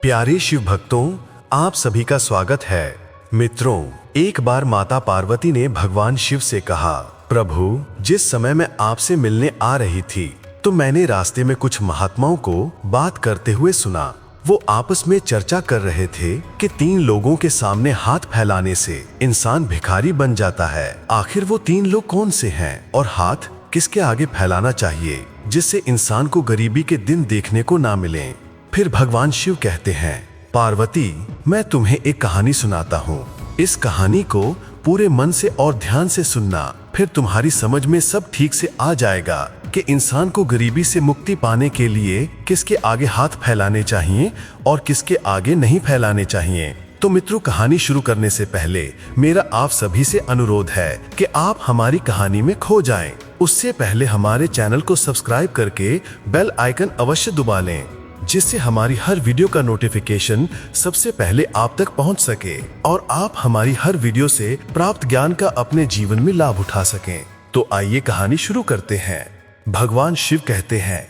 प्यारे शिव भक्तों, आप सभी का स्वागत है। मित्रों, एक बार माता पार्वती ने भगवान शिव से कहा, प्रभु, जिस समय मैं आपसे मिलने आ रही थी तो मैंने रास्ते में कुछ महात्माओं को बात करते हुए सुना। वो आपस में चर्चा कर रहे थे कि 3 लोगों के सामने हाथ फैलाने से इंसान भिखारी बन जाता है। आखिर वो 3 लोग कौन से हैं और हाथ किसके आगे फैलाना चाहिए जिससे इंसान को गरीबी के दिन देखने को ना मिले। फिर भगवान शिव कहते हैं, पार्वती, मैं तुम्हें एक कहानी सुनाता हूँ। इस कहानी को पूरे मन से और ध्यान से सुनना, फिर तुम्हारी समझ में सब ठीक से आ जाएगा कि इंसान को गरीबी से मुक्ति पाने के लिए किसके आगे हाथ फैलाने चाहिए और किसके आगे नहीं फैलाने चाहिए। तो मित्रों, कहानी शुरू करने से पहले मेरा आप सभी से अनुरोध है कि आप हमारी कहानी में खो जाएं। उससे पहले हमारे चैनल को सब्सक्राइब करके बेल आइकन अवश्य दबा लें, जिससे हमारी हर वीडियो का नोटिफिकेशन सबसे पहले आप तक पहुंच सके और आप हमारी हर वीडियो से प्राप्त ज्ञान का अपने जीवन में लाभ उठा सकें। तो आइए कहानी शुरू करते हैं। भगवान शिव कहते हैं,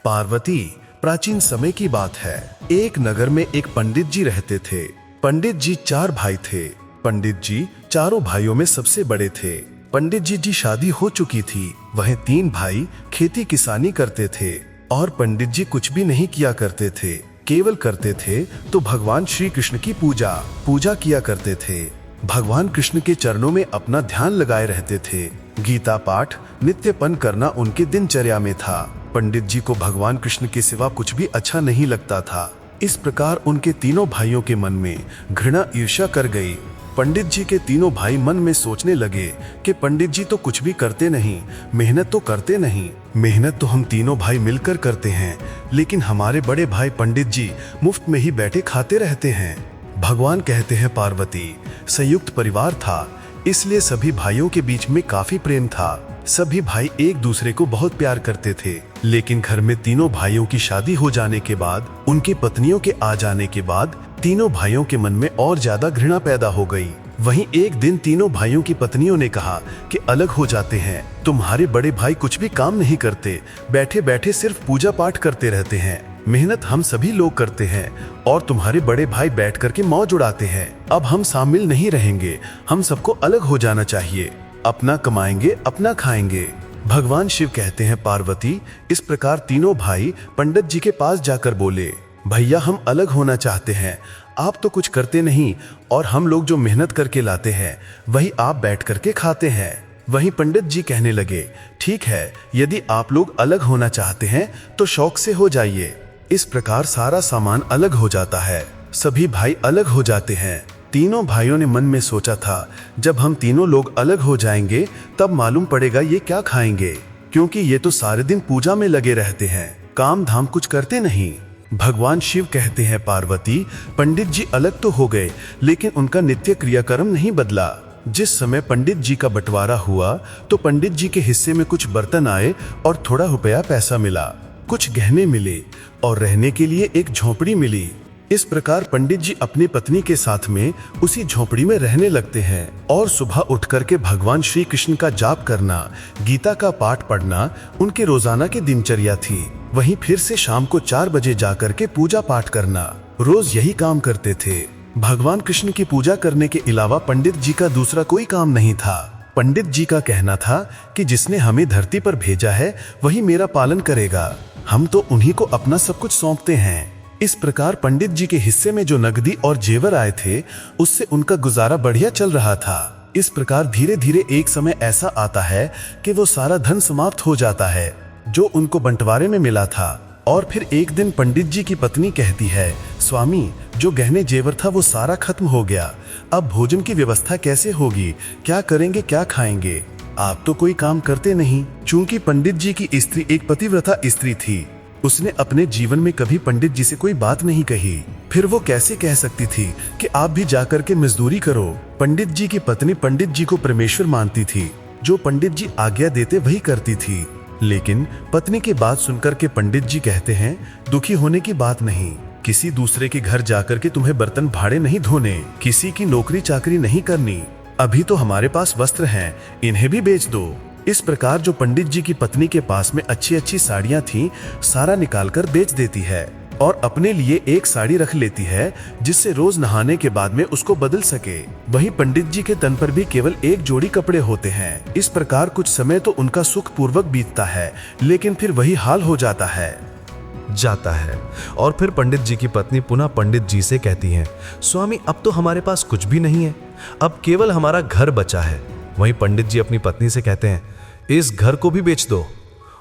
पार्वती, प्राचीन समय की बात है। एक नगर में एक पंडित जी रहते थे। पंडित जी 4 भाई थे। पंडित जी चारों भाइयों में सबसे बड़े थे। पंडित जी शादी हो चुकी थी। वह 3 भाई खेती किसानी करते थे और पंडित जी कुछ भी नहीं किया करते थे, केवल करते थे तो भगवान श्री कृष्ण की पूजा किया करते थे। भगवान कृष्ण के चरणों में अपना ध्यान लगाए रहते थे। गीता पाठ नित्यपन करना उनके दिनचर्या में था। पंडित जी को भगवान कृष्ण के सिवा कुछ भी अच्छा नहीं लगता था। इस प्रकार उनके तीनों भाइयों के मन में घृणा ईर्ष्या कर गई। पंडित जी के तीनों भाई मन में सोचने लगे कि पंडित जी तो कुछ भी करते नहीं, मेहनत तो करते नहीं। मेहनत तो हम तीनों भाई मिलकर करते हैं, लेकिन हमारे बड़े भाई पंडित जी मुफ्त में ही बैठे खाते रहते हैं। भगवान कहते हैं, पार्वती, संयुक्त परिवार था, इसलिए सभी भाइयों के बीच में काफी प्रेम था। सभी भाई एक दूसरे को बहुत प्यार करते थे। लेकिन घर में तीनों भाइयों की शादी हो जाने के बाद, उनकी पत्नियों के आ जाने के बाद तीनों भाइयों के मन में और ज्यादा घृणा पैदा हो गई। वहीं एक दिन तीनों भाइयों की पत्नियों ने कहा कि अलग हो जाते हैं। तुम्हारे बड़े भाई कुछ भी काम नहीं करते, बैठे बैठे सिर्फ पूजा पाठ करते रहते हैं। मेहनत हम सभी लोग करते हैं और तुम्हारे बड़े भाई बैठ करके मौज उड़ाते हैं। अब हम शामिल नहीं रहेंगे, हम सबको अलग हो जाना चाहिए। अपना कमाएंगे, अपना खाएंगे। भगवान शिव कहते हैं, पार्वती, इस प्रकार तीनों भाई पंडित जी के पास जाकर बोले, भैया, हम अलग होना चाहते हैं। आप तो कुछ करते नहीं और हम लोग जो मेहनत करके लाते हैं वही आप बैठ करके खाते हैं। वहीं पंडित जी कहने लगे, ठीक है, यदि आप लोग अलग होना चाहते हैं तो शौक से हो जाइए। इस प्रकार सारा सामान अलग हो जाता है। सभी भाई अलग हो जाते हैं। तीनों भाइयों ने मन में सोचा था, जब हम तीनों लोग अलग हो जाएंगे तब मालूम पड़ेगा ये क्या खाएंगे, क्योंकि ये तो सारे दिन पूजा में लगे रहते हैं, काम धाम कुछ करते नहीं। भगवान शिव कहते हैं, पार्वती, पंडित जी अलग तो हो गए, लेकिन उनका नित्य क्रियाक्रम नहीं बदला। जिस समय पंडित जी का बंटवारा हुआ तो पंडित जी के हिस्से में कुछ बर्तन आए और थोड़ा रुपया पैसा मिला, कुछ गहने मिले और रहने के लिए एक झोपड़ी मिली। इस प्रकार पंडित जी अपनी पत्नी के साथ में उसी झोपड़ी में रहने लगते हैं और सुबह उठ करके भगवान श्री कृष्ण का जाप करना, गीता का पाठ पढ़ना उनके रोजाना की दिनचर्या थी। वहीं फिर से शाम को 4 बजे जाकर के पूजा पाठ करना, रोज यही काम करते थे। भगवान कृष्ण की पूजा करने के अलावा पंडित जी का दूसरा कोई काम नहीं था। पंडित जी का कहना था कि जिसने हमें धरती पर भेजा है वही मेरा पालन करेगा, हम तो उन्हीं को अपना सब कुछ सौंपते हैं। इस प्रकार पंडित जी के हिस्से में जो नकदी और जेवर आए थे उससे उनका गुजारा बढ़िया चल रहा था। इस प्रकार धीरे धीरे एक समय ऐसा आता है कि वो सारा धन समाप्त हो जाता है जो उनको बंटवारे में मिला था। और फिर एक दिन पंडित जी की पत्नी कहती है, स्वामी, जो गहने जेवर था वो सारा खत्म हो गया, अब भोजन की व्यवस्था कैसे होगी, क्या करेंगे, क्या खाएंगे? आप तो कोई काम करते नहीं। चूंकि पंडित जी की स्त्री एक पतिव्रता स्त्री थी, उसने अपने जीवन में कभी पंडित जी से कोई बात नहीं कही, फिर वो कैसे कह सकती थी कि आप भी जाकर के मजदूरी करो। पंडित जी की पत्नी पंडित जी को परमेश्वर मानती थी, जो पंडित जी आज्ञा देते वही करती थी। लेकिन पत्नी की बात सुनकर के पंडित जी कहते हैं, दुखी होने की बात नहीं, किसी दूसरे के घर जाकर के तुम्हें बर्तन भाड़े नहीं धोने, किसी की नौकरी चाकरी नहीं करनी, अभी तो हमारे पास वस्त्र हैं, इन्हें भी बेच दो। इस प्रकार जो पंडित जी की पत्नी के पास में अच्छी अच्छी साड़ियां थीं, सारा निकालकर बेच देती है और अपने लिए एक साड़ी रख लेती है जिससे रोज नहाने के बाद में उसको बदल सके। वहीं पंडित जी के तन पर भी केवल एक जोड़ी कपड़े होते हैं। इस प्रकार कुछ समय तो उनका सुख पूर्वक बीतता है, लेकिन फिर वही हाल हो जाता है। और फिर पंडित जी की पत्नी पुनः पंडित जी से कहती हैं, स्वामी अब तो हमारे पास कुछ भी नहीं है, अब केवल हमारा घर बचा है। वहीं पंडित जी अपनी पत्नी से कहते हैं, इस घर को भी बेच दो।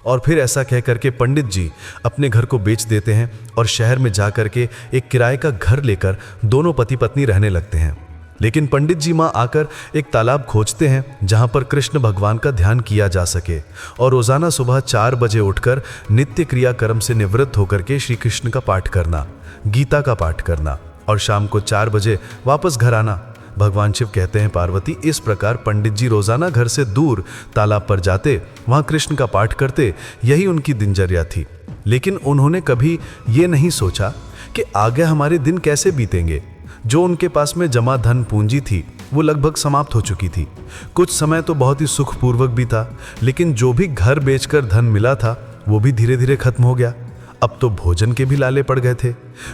और फिर ऐसा कह करके पंडित जी अपने घर को बेच देते हैं और शहर में जा करके एक किराए का घर लेकर दोनों पति पत्नी रहने लगते हैं। लेकिन पंडित जी माँ आकर एक तालाब खोजते हैं जहाँ पर कृष्ण भगवान का ध्यान किया जा सके, और रोजाना सुबह 4 बजे उठकर नित्य क्रियाकर्म से निवृत्त होकर के श्री कृष्ण का पाठ करना, गीता का पाठ करना, और शाम को 4 बजे वापस घर आना। भगवान शिव कहते हैं, पार्वती इस प्रकार पंडित जी रोजाना घर से दूर तालाब पर जाते, वहां कृष्ण का पाठ करते, यही उनकी दिनचर्या थी। लेकिन उन्होंने कभी ये नहीं सोचा कि आगे हमारे दिन कैसे बीतेंगे। जो उनके पास में जमा धन पूंजी थी वो लगभग समाप्त हो चुकी थी। कुछ समय तो बहुत ही सुखपूर्वक भी था, लेकिन जो भी घर बेचकर धन मिला था वो भी धीरे धीरे खत्म हो गया। अब तो भोजन के भी लाले पड़ गए थे।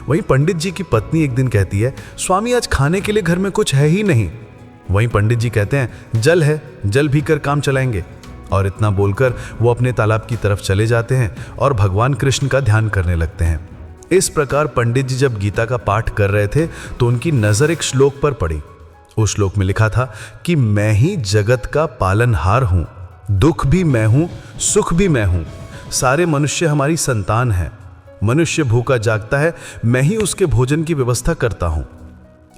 वहीं पंडित जी की पत्नी एक दिन कहती है, स्वामी आज खाने के लिए घर में कुछ है ही नहीं। वहीं पंडित जी कहते हैं, जल है, जल पीकर काम चलाएंगे। और इतना बोलकर वो अपने तालाब की तरफ चले जाते हैं और भगवान कृष्ण का ध्यान करने लगते हैं। इस प्रकार पंडित जी जब गीता का पाठ कर रहे थे तो उनकी नजर एक श्लोक पर पड़ी। उस श्लोक में लिखा था कि मैं ही जगत का पालनहार हूं, दुख भी मैं हूं, सुख भी मैं हूं, सारे मनुष्य हमारी संतान है, मनुष्य भूखा जागता है, मैं ही उसके भोजन की व्यवस्था करता हूं।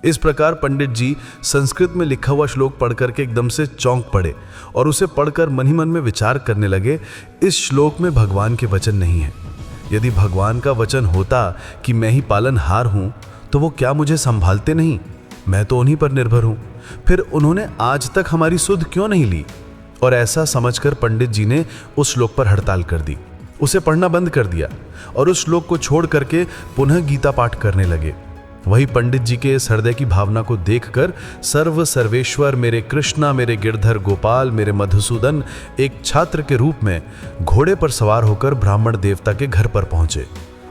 इस प्रकार पंडित जी संस्कृत में लिखा हुआ श्लोक पढ़कर के एकदम से चौंक पड़े और उसे पढ़कर मन ही मन में विचार करने लगे, इस श्लोक में भगवान के वचन नहीं है। यदि भगवान का वचन होता कि मैं ही पालनहार हूं, तो वो क्या मुझे संभालते नहीं? मैं तो उन्हीं पर निर्भर हूं। फिर उन्होंने आज तक हमारी सुध क्यों नहीं ली? और ऐसा समझकर पंडित जी ने उस श्लोक पर हड़ताल कर दी, उसे पढ़ना बंद कर दिया और उस श्लोक को छोड़ करके पुनः गीता पाठ करने लगे। वही पंडित जी के इस हृदय की भावना को देखकर सर्व सर्वेश्वर मेरे कृष्णा, मेरे गिरधर गोपाल, मेरे मधुसूदन एक छात्र के रूप में घोड़े पर सवार होकर ब्राह्मण देवता के घर पर पहुंचे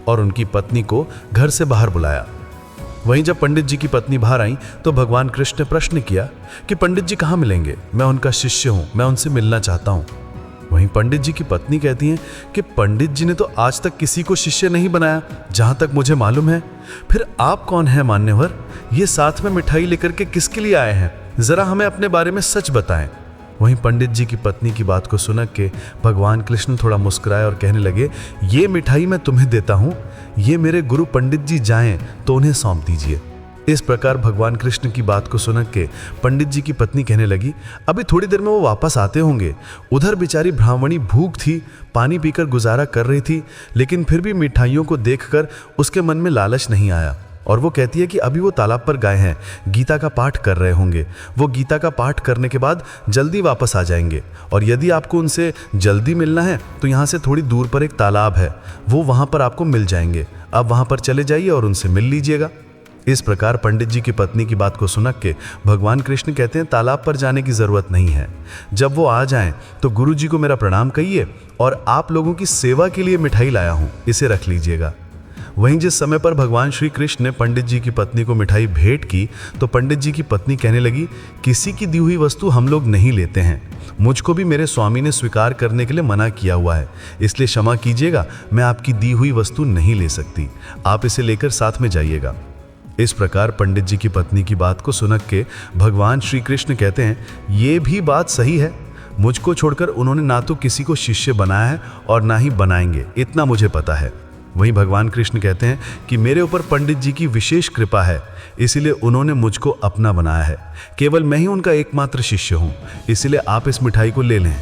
और उनकी पत्नी को घर से बाहर बुलाया। वहीं जब पंडित जी की पत्नी बाहर आई तो भगवान कृष्ण ने प्रश्न किया कि पंडित जी कहाँ मिलेंगे? मैं उनका शिष्य हूं, मैं उनसे मिलना चाहता हूं। वहीं पंडित जी की पत्नी कहती हैं कि पंडित जी ने तो आज तक किसी को शिष्य नहीं बनाया, जहां तक मुझे मालूम है। फिर आप कौन हैं मान्यवर? ये साथ में मिठाई लेकर के किसके लिए आए हैं? जरा हमें अपने बारे में सच बताएं। वहीं पंडित जी की पत्नी की बात को सुन के भगवान कृष्ण थोड़ा मुस्कुराए और कहने लगे, ये मिठाई मैं तुम्हें देता हूं, ये मेरे गुरु पंडित जी जाएं तो उन्हें सौंप दीजिए। इस प्रकार भगवान कृष्ण की बात को सुन के पंडित जी की पत्नी कहने लगी, अभी थोड़ी देर में वो वापस आते होंगे। उधर बेचारी ब्राह्मणी भूख थी, पानी पीकर गुजारा कर रही थी, लेकिन फिर भी मिठाइयों को देखकर उसके मन में लालच नहीं आया। और वो कहती है कि अभी वो तालाब पर गए हैं, गीता का पाठ कर रहे होंगे। वो गीता का पाठ करने के बाद जल्दी वापस आ जाएंगे, और यदि आपको उनसे जल्दी मिलना है तो यहाँ से थोड़ी दूर पर एक तालाब है, वो वहाँ पर आपको मिल जाएंगे। आप वहाँ पर चले जाइए और उनसे मिल लीजिएगा। इस प्रकार पंडित जी की पत्नी की बात को सुन के भगवान कृष्ण कहते हैं, तालाब पर जाने की जरूरत नहीं है। जब वो आ जाएं तो गुरु जी को मेरा प्रणाम कहिए, और आप लोगों की सेवा के लिए मिठाई लाया हूं, इसे रख लीजिएगा। वहीं जिस समय पर भगवान श्री कृष्ण ने पंडित जी की पत्नी को मिठाई भेंट की तो पंडित जी की पत्नी कहने लगी, किसी की दी हुई वस्तु हम लोग नहीं लेते हैं। मुझको भी मेरे स्वामी ने स्वीकार करने के लिए मना किया हुआ है, इसलिए क्षमा कीजिएगा, मैं आपकी दी हुई वस्तु नहीं ले सकती। आप इसे लेकर साथ में जाइएगा। इस प्रकार पंडित जी की पत्नी की बात को सुन के भगवान श्री कृष्ण कहते हैं, ये भी बात सही है, मुझको छोड़कर उन्होंने ना तो किसी को शिष्य बनाया है और ना ही बनाएंगे, इतना मुझे पता है। वहीं भगवान कृष्ण कहते हैं कि मेरे ऊपर पंडित जी की विशेष कृपा है, इसीलिए उन्होंने मुझको अपना बनाया है। केवल मैं ही उनका एकमात्र शिष्य हूँ, इसलिए आप इस मिठाई को ले लें।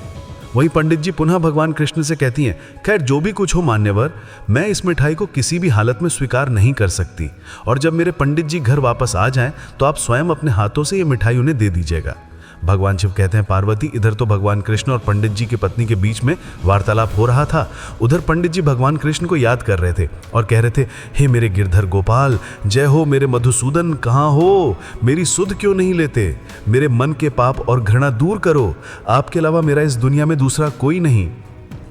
वहीं पंडित जी पुनः भगवान कृष्ण से कहती हैं, खैर जो भी कुछ हो मान्यवर, मैं इस मिठाई को किसी भी हालत में स्वीकार नहीं कर सकती, और जब मेरे पंडित जी घर वापस आ जाएं तो आप स्वयं अपने हाथों से ये मिठाई उन्हें दे दीजिएगा। भगवान शिव कहते हैं, पार्वती इधर तो भगवान कृष्ण और पंडित जी की पत्नी के बीच में वार्तालाप हो रहा था, उधर पंडित जी भगवान कृष्ण को याद कर रहे थे और कह रहे थे, हे मेरे गिरधर गोपाल, जय हो, मेरे मधुसूदन कहाँ हो? मेरी सुध क्यों नहीं लेते? मेरे मन के पाप और घृणा दूर करो, आपके अलावा मेरा इस दुनिया में दूसरा कोई नहीं।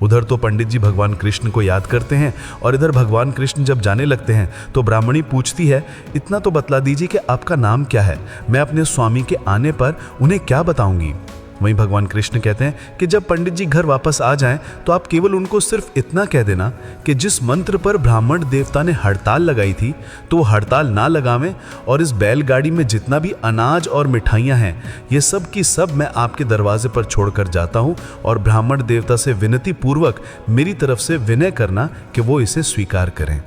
उधर तो पंडित जी भगवान कृष्ण को याद करते हैं और इधर भगवान कृष्ण जब जाने लगते हैं तो ब्राह्मणी पूछती है, इतना तो बतला दीजिए कि आपका नाम क्या है, मैं अपने स्वामी के आने पर उन्हें क्या बताऊंगी। वहीं भगवान कृष्ण कहते हैं कि जब पंडित जी घर वापस आ जाएं तो आप केवल उनको सिर्फ इतना कह देना कि जिस मंत्र पर ब्राह्मण देवता ने हड़ताल लगाई थी तो वो हड़ताल ना लगावें, और इस बैलगाड़ी में जितना भी अनाज और मिठाइयां हैं ये सब की सब मैं आपके दरवाजे पर छोड़कर जाता हूं, और ब्राह्मण देवता से विनती पूर्वक मेरी तरफ से विनय करना कि वो इसे स्वीकार करें।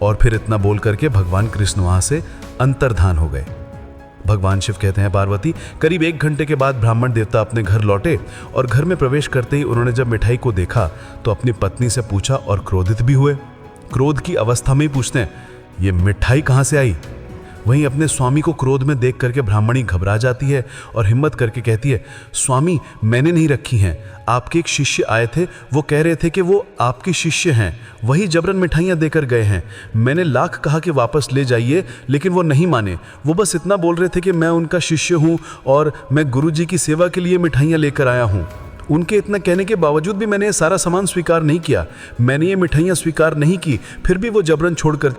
और फिर इतना बोल करके भगवान कृष्ण वहां से अंतर्धान हो गए। भगवान शिव कहते हैं, पार्वती, करीब 1 घंटे के बाद ब्राह्मण देवता अपने घर लौटे और घर में प्रवेश करते ही उन्होंने जब मिठाई को देखा तो अपनी पत्नी से पूछा और क्रोधित भी हुए। क्रोध की अवस्था में ही पूछते हैं, ये मिठाई कहाँ से आई। वहीं अपने स्वामी को क्रोध में देख करके ब्राह्मणी घबरा जाती है और हिम्मत करके कहती है, स्वामी मैंने नहीं रखी हैं, आपके एक शिष्य आए थे, वो कह रहे थे कि वो आपके शिष्य हैं, वही जबरन मिठाइयाँ देकर गए हैं। मैंने लाख कहा कि वापस ले जाइए लेकिन वो नहीं माने, वो बस इतना बोल रहे थे कि मैं उनका शिष्य हूँ और मैं गुरु जी की सेवा के लिए मिठाइयाँ लेकर आया हूँ। उनके इतना कहने के बावजूद भी मैंने ये सारा सामान स्वीकार नहीं किया, मैंने ये मिठाइयाँ स्वीकार नहीं की, फिर भी वो जबरन छोड़ कर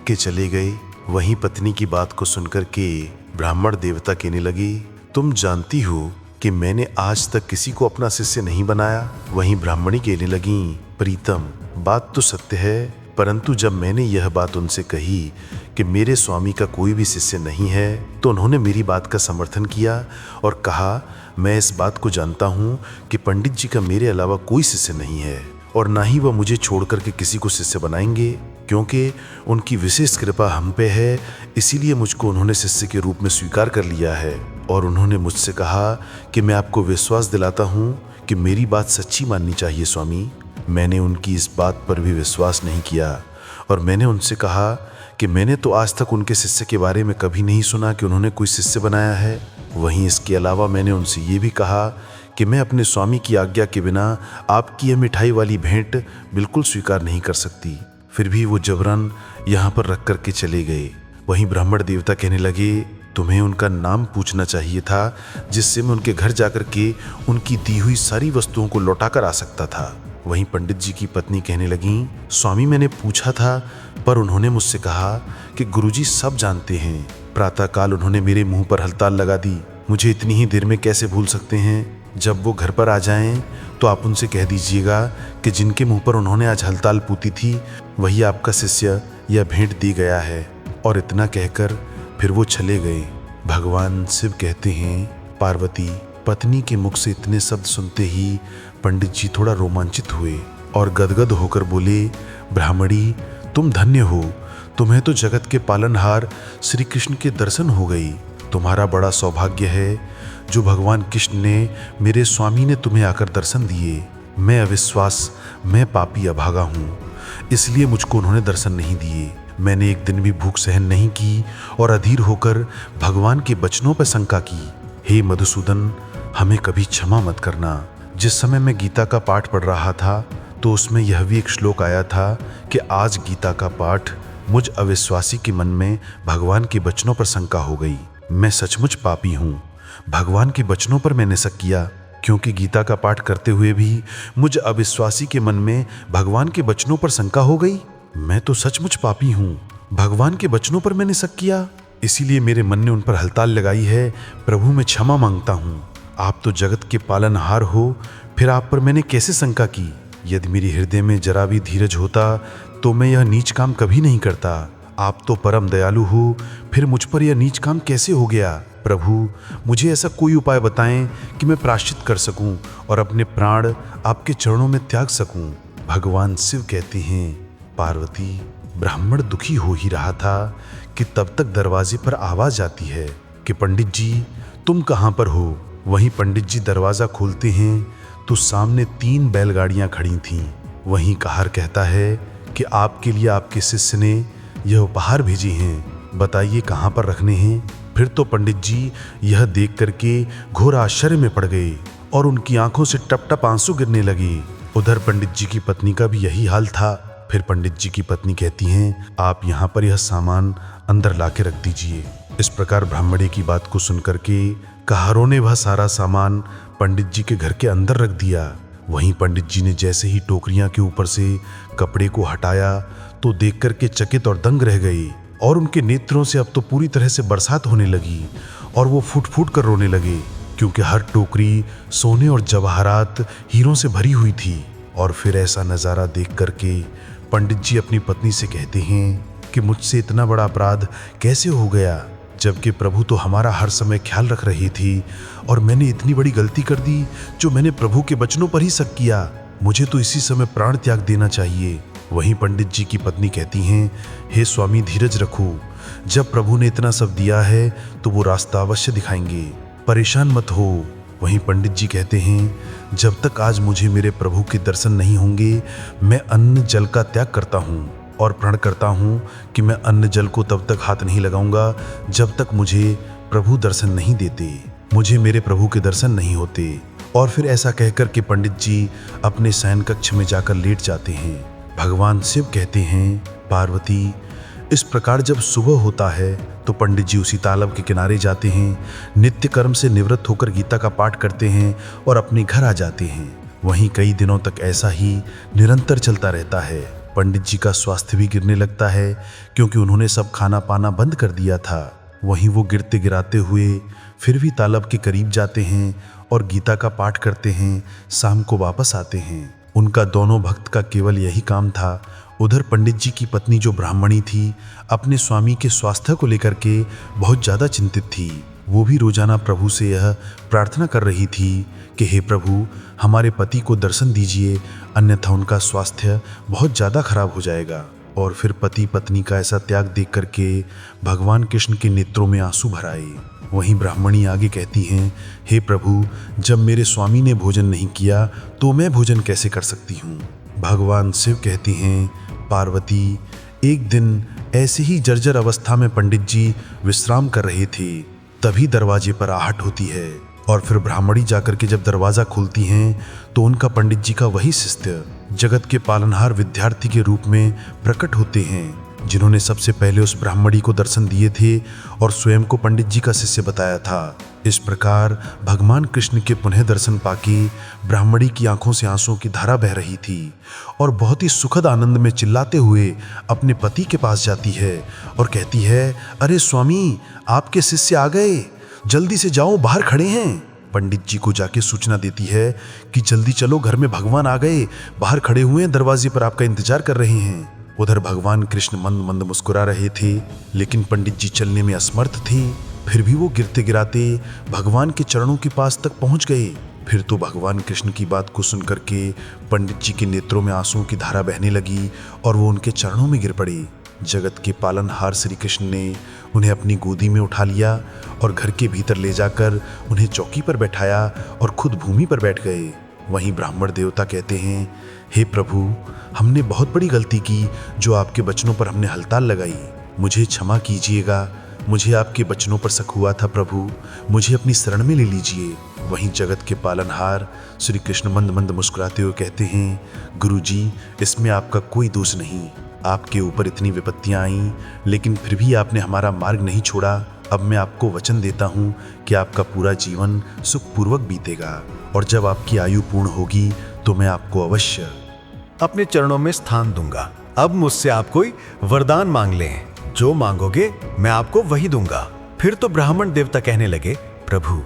के चले गए। वहीं पत्नी की बात को सुनकर के ब्राह्मण देवता कहने लगे, तुम जानती हो कि मैंने आज तक किसी को अपना शिष्य नहीं बनाया। वहीं ब्राह्मणी कहने लगी, प्रीतम बात तो सत्य है, परंतु जब मैंने यह बात उनसे कही कि मेरे स्वामी का कोई भी शिष्य नहीं है तो उन्होंने मेरी बात का समर्थन किया और कहा, मैं इस बात को जानता हूँ कि पंडित जी का मेरे अलावा कोई शिष्य नहीं है और ना ही वह मुझे छोड़ करके किसी को शिष्य बनाएंगे, क्योंकि उनकी विशेष कृपा हम पे है, इसीलिए मुझको उन्होंने शिष्य के रूप में स्वीकार कर लिया है। और उन्होंने मुझसे कहा कि मैं आपको विश्वास दिलाता हूँ कि मेरी बात सच्ची माननी चाहिए स्वामी। मैंने उनकी इस बात पर भी विश्वास नहीं किया और मैंने उनसे कहा कि मैंने तो आज तक उनके शिष्य के बारे में कभी नहीं सुना कि उन्होंने कोई शिष्य बनाया है। वहीं इसके अलावा मैंने उनसे ये भी कहा कि मैं अपने स्वामी की आज्ञा के बिना आपकी यह मिठाई वाली भेंट बिल्कुल स्वीकार नहीं कर सकती। फिर भी वो जबरन यहाँ पर रख कर के चले गए। वहीं ब्राह्मण देवता कहने लगे, तुम्हें उनका नाम पूछना चाहिए था, जिससे मैं उनके घर जाकर के उनकी दी हुई सारी वस्तुओं को लौटा कर आ सकता था। वहीं पंडित जी की पत्नी कहने लगी, स्वामी मैंने पूछा था पर उन्होंने मुझसे कहा कि गुरुजी सब जानते हैं। प्रातःकाल उन्होंने मेरे मुंह पर हड़ताल लगा दी, मुझे इतनी ही देर में कैसे भूल सकते हैं। जब वो घर पर आ जाएं तो आप उनसे कह दीजिएगा कि जिनके मुंह पर उन्होंने आज हड़ताल पूती थी वही आपका शिष्य यह भेंट दी गया है। और इतना कहकर फिर वो चले गए। भगवान शिव कहते हैं, पार्वती, पत्नी के मुख से इतने शब्द सुनते ही पंडित जी थोड़ा रोमांचित हुए और गदगद होकर बोले, ब्राह्मणी तुम धन्य हो, तुम्हें तो जगत के पालनहार श्री कृष्ण के दर्शन हो गई। तुम्हारा बड़ा सौभाग्य है जो भगवान कृष्ण ने, मेरे स्वामी ने तुम्हें आकर दर्शन दिए। मैं अविश्वास, मैं पापी अभागा हूँ, इसलिए मुझको उन्होंने दर्शन नहीं दिए। मैंने एक दिन भी भूख सहन नहीं की और अधीर होकर भगवान के वचनों पर शंका की। हे मधुसूदन, हमें कभी क्षमा मत करना। जिस समय मैं गीता का पाठ पढ़ रहा था तो उसमें यह भी एक श्लोक आया था कि आज गीता का पाठ मुझ अविश्वासी के मन में भगवान के वचनों पर शंका हो गई। मैं सचमुच पापी हूँ, भगवान के वचनों पर मैंने शक किया, क्योंकि गीता का पाठ करते हुए भी मुझ अविश्वासी के मन में भगवान के वचनों पर शंका हो गई। मैं तो सचमुच पापी हूँ, भगवान के वचनों पर मैंने शक किया, इसीलिए मेरे मन ने उन पर हड़ताल लगाई है। प्रभु मैं क्षमा मांगता हूँ। आप तो जगत के पालनहार हो, फिर आप पर मैंने कैसे शंका की। यदि मेरे हृदय में जरा भी धीरज होता तो मैं यह नीच काम कभी नहीं करता। आप तो परम दयालु हो, फिर मुझ पर यह नीच काम कैसे हो गया। प्रभु मुझे ऐसा कोई उपाय बताएं कि मैं प्रायश्चित कर सकूं और अपने प्राण आपके चरणों में त्याग सकूं। भगवान शिव कहते हैं, पार्वती, ब्राह्मण दुखी हो ही रहा था कि तब तक दरवाजे पर आवाज आती है कि पंडित जी तुम कहाँ पर हो। वहीं पंडित जी दरवाजा खोलते हैं तो सामने 3 बैलगाड़ियां खड़ी थीं। वहीं कहार कहता है कि आपके लिए आपके शिष्य ने यह उपहार भेजे हैं, बताइए कहाँ पर रखने हैं। फिर तो पंडित जी यह देख करके घोर आश्चर्य में पड़ गए और उनकी आंखों से टप टप आंसू गिरने लगे। उधर पंडित जी की पत्नी का भी यही हाल था। फिर पंडित जी की पत्नी कहती हैं, आप यहाँ पर यह सामान अंदर लाके रख दीजिए। इस प्रकार ब्राह्मणी की बात को सुनकर के कहारों ने वह सारा सामान पंडित जी के घर के अंदर रख दिया। वहीं पंडित जी ने जैसे ही टोकरियां के ऊपर से कपड़े को हटाया तो देख करके चकित और दंग रह गए और उनके नेत्रों से अब तो पूरी तरह से बरसात होने लगी और वो फूट फूट कर रोने लगे, क्योंकि हर टोकरी सोने और जवाहरात हीरों से भरी हुई थी। और फिर ऐसा नज़ारा देख करके पंडित जी अपनी पत्नी से कहते हैं कि मुझसे इतना बड़ा अपराध कैसे हो गया, जबकि प्रभु तो हमारा हर समय ख्याल रख रही थी और मैंने इतनी बड़ी गलती कर दी जो मैंने प्रभु के वचनों पर ही शक किया। मुझे तो इसी समय प्राण त्याग देना चाहिए। वहीं पंडित जी की पत्नी कहती हैं, हे स्वामी धीरज रखो, जब प्रभु ने इतना सब दिया है तो वो रास्ता अवश्य दिखाएंगे, परेशान मत हो। वहीं पंडित जी कहते हैं, जब तक आज मुझे मेरे प्रभु के दर्शन नहीं होंगे मैं अन्न जल का त्याग करता हूँ और प्रण करता हूँ कि मैं अन्न जल को तब तक हाथ नहीं लगाऊंगा जब तक मुझे प्रभु दर्शन नहीं देते, मुझे मेरे प्रभु के दर्शन नहीं होते। और फिर ऐसा कहकर के पंडित जी अपने शयन कक्ष में जाकर लेट जाते हैं। भगवान शिव कहते हैं, पार्वती, इस प्रकार जब सुबह होता है तो पंडित जी उसी तालाब के किनारे जाते हैं, नित्य कर्म से निवृत्त होकर गीता का पाठ करते हैं और अपने घर आ जाते हैं। वहीं कई दिनों तक ऐसा ही निरंतर चलता रहता है। पंडित जी का स्वास्थ्य भी गिरने लगता है, क्योंकि उन्होंने सब खाना पाना बंद कर दिया था। वहीं वो गिरते गिराते हुए फिर भी तालाब के करीब जाते हैं और गीता का पाठ करते हैं, शाम को वापस आते हैं। उनका दोनों भक्त का केवल यही काम था। उधर पंडित जी की पत्नी जो ब्राह्मणी थी, अपने स्वामी के स्वास्थ्य को लेकर के बहुत ज़्यादा चिंतित थी। वो भी रोजाना प्रभु से यह प्रार्थना कर रही थी कि हे प्रभु, हमारे पति को दर्शन दीजिए, अन्यथा उनका स्वास्थ्य बहुत ज़्यादा खराब हो जाएगा। और फिर पति पत्नी का ऐसा त्याग देख करके भगवान कृष्ण के नेत्रों में आंसू भर आए। वहीं ब्राह्मणी आगे कहती हैं, हे प्रभु, जब मेरे स्वामी ने भोजन नहीं किया तो मैं भोजन कैसे कर सकती हूँ। भगवान शिव कहती हैं, पार्वती, एक दिन ऐसे ही जर्जर अवस्था में पंडित जी विश्राम कर रहे थे, तभी दरवाजे पर आहट होती है और फिर ब्राह्मणी जाकर के जब दरवाजा खोलती हैं तो उनका पंडित जी का वही शिष्य जगत के पालनहार विद्यार्थी के रूप में प्रकट होते हैं, जिन्होंने सबसे पहले उस ब्राह्मणी को दर्शन दिए थे और स्वयं को पंडित जी का शिष्य बताया था। इस प्रकार भगवान कृष्ण के पुनः दर्शन पाके ब्राह्मणी की आंखों से आंसुओं की धारा बह रही थी और बहुत ही सुखद आनंद में चिल्लाते हुए अपने पति के पास जाती है और कहती है, अरे स्वामी, आपके शिष्य आ गए, जल्दी से जाओ, बाहर खड़े हैं। पंडित जी को जाके सूचना देती है कि जल्दी चलो, घर में भगवान आ गए, बाहर खड़े हुए हैं, दरवाजे पर आपका इंतजार कर रहे हैं। उधर भगवान कृष्ण मंद मंद मुस्कुरा रहे थे, लेकिन पंडित जी चलने में असमर्थ थे। फिर भी वो गिरते गिराते भगवान के चरणों के पास तक पहुंच गए। फिर तो भगवान कृष्ण की बात को सुनकर के पंडित जी के नेत्रों में आंसुओं की धारा बहने लगी और वो उनके चरणों में गिर पड़े। जगत के पालनहार श्री कृष्ण ने उन्हें अपनी गोदी में उठा लिया और घर के भीतर ले जाकर उन्हें चौकी पर बैठाया और खुद भूमि पर बैठ गए। वहीं ब्राह्मण देवता कहते हैं, हे प्रभु, हमने बहुत बड़ी गलती की जो आपके वचनों पर हमने हलताल लगाई, मुझे क्षमा कीजिएगा, मुझे आपके वचनों पर शक हुआ था प्रभु, मुझे अपनी शरण में ले लीजिए। वहीं जगत के पालनहार श्री कृष्ण मंद मंद मुस्कुराते हुए कहते हैं, गुरुजी, इसमें आपका कोई दोष नहीं, आपके ऊपर इतनी विपत्तियां आईं, लेकिन फिर भी आपने हमारा मार्ग नहीं छोड़ा। अब मैं आपको वचन देता हूँ कि आपका पूरा जीवन सुखपूर्वक बीतेगा और जब आपकी आयु पूर्ण होगी तो मैं आपको अवश्य अपने चरणों में स्थान दूंगा। अब मुझसे आप कोई वरदान मांग लें, जो मांगोगे मैं आपको वही दूंगा। फिर तो ब्राह्मण देवता कहने लगे, प्रभु,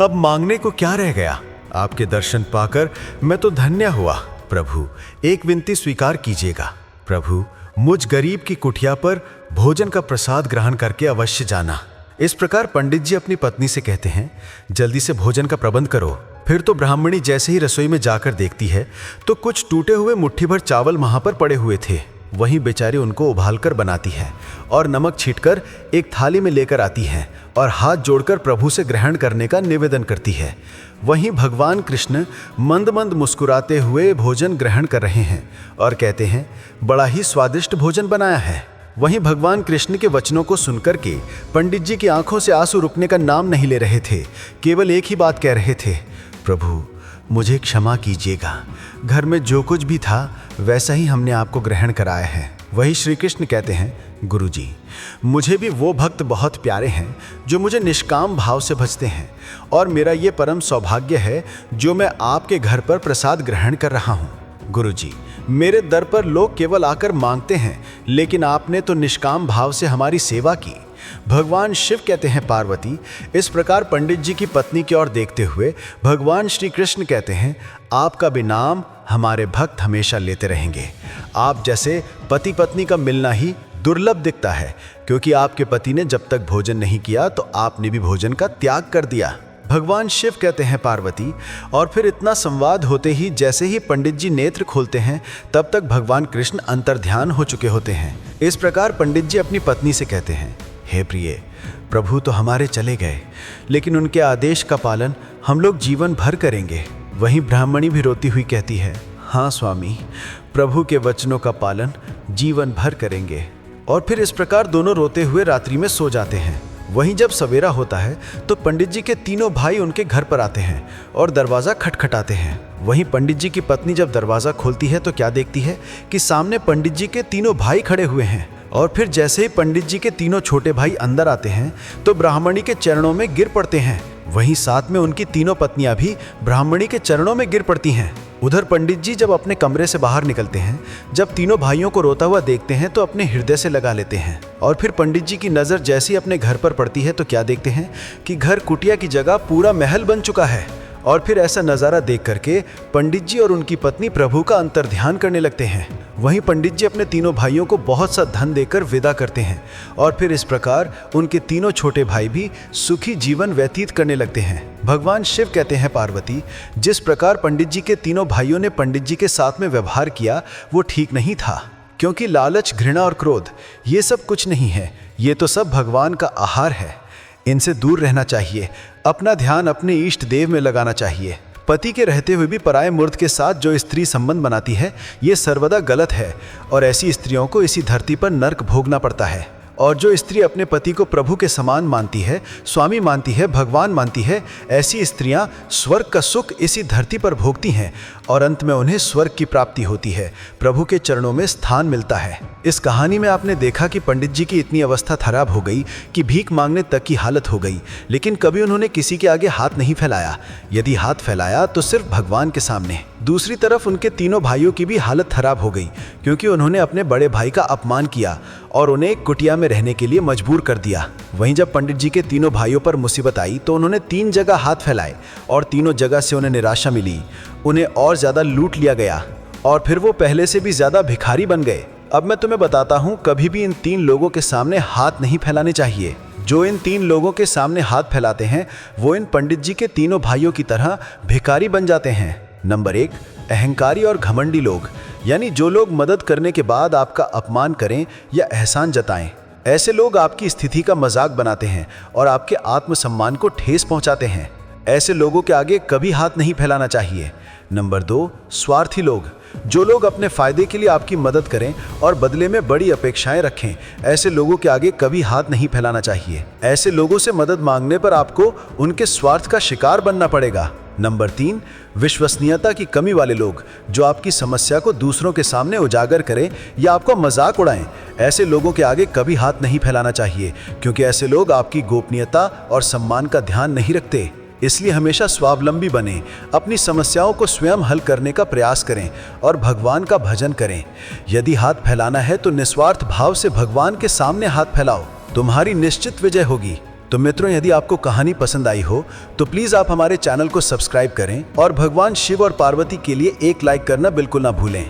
अब मांगने को क्या रह गया, आपके दर्शन पाकर मैं तो धन्य हुआ। प्रभु, एक विनती स्वीकार कीजिएगा। प्रभु, मुझ गरीब की कुटिया पर भोजन का प्रसाद ग्रहण करके अवश्य जाना। इस प्रकार पंडित जी अपनी पत्नी से कहते हैं, जल्दी से भोजन का प्रबंध करो। फिर तो ब्राह्मणी जैसे ही रसोई में जाकर देखती है तो कुछ टूटे हुए मुट्ठी भर चावल वहां पर पड़े हुए थे। वहीं बेचारी उनको उबालकर बनाती है और नमक छींटकर एक थाली में लेकर आती है और हाथ जोड़कर प्रभु से ग्रहण करने का निवेदन करती है। वहीं भगवान कृष्ण मंद मंद मुस्कुराते हुए भोजन ग्रहण कर रहे हैं और कहते हैं, बड़ा ही स्वादिष्ट भोजन बनाया है। वहीं भगवान कृष्ण के वचनों को सुनकर के पंडित जी की आंखों से आंसू रुकने का नाम नहीं ले रहे थे। केवल एक ही बात कह रहे थे, प्रभु, मुझे क्षमा कीजिएगा, घर में जो कुछ भी था वैसा ही हमने आपको ग्रहण कराया है। वही श्री कृष्ण कहते हैं, गुरुजी, मुझे भी वो भक्त बहुत प्यारे हैं जो मुझे निष्काम भाव से भजते हैं, और मेरा ये परम सौभाग्य है जो मैं आपके घर पर प्रसाद ग्रहण कर रहा हूँ। गुरुजी, मेरे दर पर लोग केवल आकर मांगते हैं, लेकिन आपने तो निष्काम भाव से हमारी सेवा की। भगवान शिव कहते हैं पार्वती, इस प्रकार पंडित जी की पत्नी की ओर देखते हुए भगवान श्री कृष्ण कहते हैं, आपका भी नाम हमारे भक्त हमेशा लेते रहेंगे। आप जैसे पति पत्नी का मिलना ही दुर्लभ दिखता है, क्योंकि आपके पति ने जब तक भोजन नहीं किया तो आपने भी भोजन का त्याग कर दिया। भगवान शिव कहते हैं पार्वती, और फिर इतना संवाद होते ही जैसे ही पंडित जी नेत्र खोलते हैं तब तक भगवान कृष्ण अंतर्ध्यान हो चुके होते हैं। इस प्रकार पंडित जी अपनी पत्नी से कहते हैं, हे प्रिय, प्रभु तो हमारे चले गए, लेकिन उनके आदेश का पालन हम लोग जीवन भर करेंगे। वहीं ब्राह्मणी भी रोती हुई कहती है, हाँ स्वामी, प्रभु के वचनों का पालन जीवन भर करेंगे। और फिर इस प्रकार दोनों रोते हुए रात्रि में सो जाते हैं। वहीं जब सवेरा होता है तो पंडित जी के तीनों भाई उनके घर पर आते हैं और दरवाज़ा खटखटाते हैं। वहीं पंडित जी की पत्नी जब दरवाज़ा खोलती है तो क्या देखती है कि सामने पंडित जी के तीनों भाई खड़े हुए हैं। और फिर जैसे ही पंडित जी के तीनों छोटे भाई अंदर आते हैं तो ब्राह्मणी के चरणों में गिर पड़ते हैं। वहीं साथ में उनकी तीनों पत्नियां भी ब्राह्मणी के चरणों में गिर पड़ती हैं। उधर पंडित जी जब अपने कमरे से बाहर निकलते हैं, जब तीनों भाइयों को रोता हुआ देखते हैं तो अपने हृदय से लगा लेते हैं। और फिर पंडित जी की नज़र जैसे ही अपने घर पर पड़ती है तो क्या देखते हैं कि घर कुटिया की जगह पूरा महल बन चुका है। और फिर ऐसा नज़ारा देख करके पंडित जी और उनकी पत्नी प्रभु का अंतर्ध्यान करने लगते हैं। वहीं पंडित जी अपने तीनों भाइयों को बहुत सा धन देकर विदा करते हैं, और फिर इस प्रकार उनके तीनों छोटे भाई भी सुखी जीवन व्यतीत करने लगते हैं। भगवान शिव कहते हैं पार्वती, जिस प्रकार पंडित जी के तीनों भाइयों ने पंडित जी के साथ में व्यवहार किया वो ठीक नहीं था, क्योंकि लालच, घृणा और क्रोध ये सब कुछ नहीं है, ये तो सब भगवान का आहार है। इनसे दूर रहना चाहिए, अपना ध्यान अपने इष्ट देव में लगाना चाहिए। पति के रहते हुए भी पराये मूर्त के साथ जो स्त्री संबंध बनाती है ये सर्वदा गलत है, और ऐसी स्त्रियों को इसी धरती पर नर्क भोगना पड़ता है। और जो स्त्री अपने पति को प्रभु के समान मानती है, स्वामी मानती है, भगवान मानती है, ऐसी स्त्रियां स्वर्ग का सुख इसी धरती पर भोगती हैं और अंत में उन्हें स्वर्ग की प्राप्ति होती है, प्रभु के चरणों में स्थान मिलता है। इस कहानी में आपने देखा कि पंडित जी की इतनी अवस्था खराब हो गई कि भीख मांगने तक की हालत हो गई, लेकिन कभी उन्होंने किसी के आगे हाथ नहीं फैलाया। यदि हाथ फैलाया तो सिर्फ भगवान के सामने। दूसरी तरफ उनके तीनों भाइयों की भी हालत खराब हो गई, क्योंकि उन्होंने अपने बड़े भाई का अपमान किया और उन्हें एक कुटिया में रहने के लिए मजबूर कर दिया। वहीं जब पंडित जी के तीनों भाइयों पर मुसीबत आई तो उन्होंने 3 जगह हाथ फैलाए और तीनों जगह से उन्हें निराशा मिली, उन्हें और ज्यादा लूट लिया गया और फिर वो पहले से भी ज्यादा भिखारी बन गए। अब मैं तुम्हें बताता हूँ, कभी भी इन 3 लोगों के सामने हाथ नहीं फैलाने चाहिए। जो इन 3 लोगों के सामने हाथ फैलाते हैं वो इन पंडित जी के तीनों भाइयों की तरह भिखारी बन जाते हैं। नंबर 1, अहंकारी और घमंडी लोग, यानी जो लोग मदद करने के बाद आपका अपमान करें या एहसान जताएं। ऐसे लोग आपकी स्थिति का मजाक बनाते हैं और आपके आत्मसम्मान को ठेस पहुंचाते हैं। ऐसे लोगों के आगे कभी हाथ नहीं फैलाना चाहिए। नंबर 2, स्वार्थी लोग, जो लोग अपने फायदे के लिए आपकी मदद करें और बदले में बड़ी अपेक्षाएं रखें, ऐसे लोगों के आगे कभी हाथ नहीं फैलाना चाहिए। ऐसे लोगों से मदद मांगने पर आपको उनके स्वार्थ का शिकार बनना पड़ेगा। नंबर 3, विश्वसनीयता की कमी वाले लोग, जो आपकी समस्या को दूसरों के सामने उजागर करें या आपको मजाक उड़ाएं। ऐसे लोगों के आगे कभी हाथ नहीं फैलाना चाहिए, क्योंकि ऐसे लोग आपकी गोपनीयता और सम्मान का ध्यान नहीं रखते। इसलिए हमेशा स्वावलंबी बने, अपनी समस्याओं को स्वयं हल करने का प्रयास करें और भगवान का भजन करें। यदि हाथ फैलाना है तो निस्वार्थ भाव से भगवान के सामने हाथ फैलाओ, तुम्हारी निश्चित विजय होगी। तो मित्रों, यदि आपको कहानी पसंद आई हो तो प्लीज आप हमारे चैनल को सब्सक्राइब करें और भगवान शिव और पार्वती के लिए एक लाइक करना बिल्कुल ना भूलें।